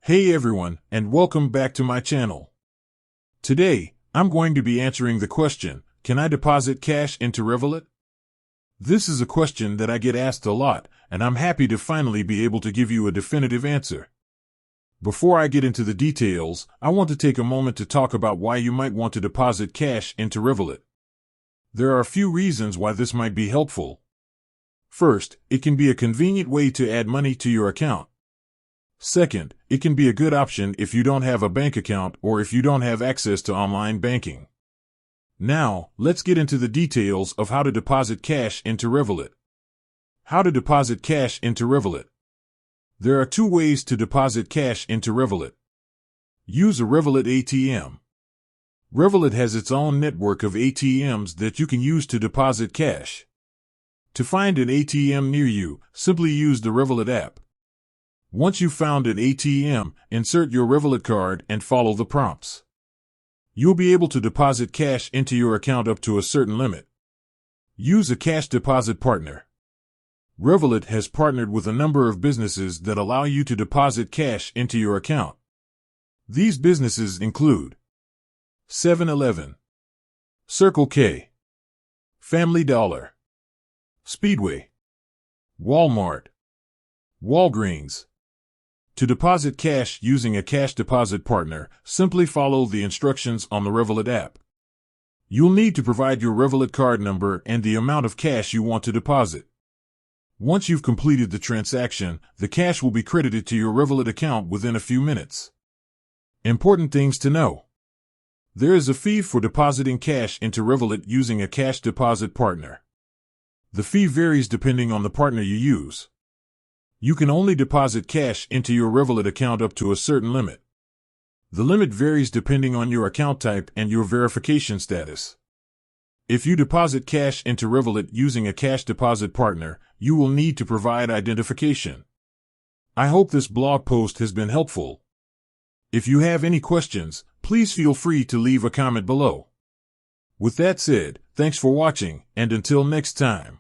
Hey everyone, and welcome back to my channel. Today, I'm going to be answering the question, can I deposit cash into Revolut? This is a question that I get asked a lot, and I'm happy to finally be able to give you a definitive answer. Before I get into the details, I want to take a moment to talk about why you might want to deposit cash into Revolut. There are a few reasons why this might be helpful. First, it can be a convenient way to add money to your account. Second, it can be a good option if you don't have a bank account or if you don't have access to online banking. Now, let's get into the details of how to deposit cash into Revolut. How to deposit cash into Revolut. There are two ways to deposit cash into Revolut. Use a Revolut ATM. Revolut has its own network of ATMs that you can use to deposit cash. To find an ATM near you, simply use the Revolut app. Once you've found an ATM, insert your Revolut card and follow the prompts. You'll be able to deposit cash into your account up to a certain limit. Use a cash deposit partner. Revolut has partnered with a number of businesses that allow you to deposit cash into your account. These businesses include 7-Eleven, Circle K, Family Dollar, Speedway, Walmart, Walgreens. To deposit cash using a cash deposit partner, simply follow the instructions on the Revolut app. You'll need to provide your Revolut card number and the amount of cash you want to deposit. Once you've completed the transaction, the cash will be credited to your Revolut account within a few minutes. Important things to know. There is a fee for depositing cash into Revolut using a cash deposit partner. The fee varies depending on the partner you use. You can only deposit cash into your Revolut account up to a certain limit. The limit varies depending on your account type and your verification status. If you deposit cash into Revolut using a cash deposit partner, you will need to provide identification. I hope this blog post has been helpful. If you have any questions, please feel free to leave a comment below. With that said, thanks for watching, and until next time.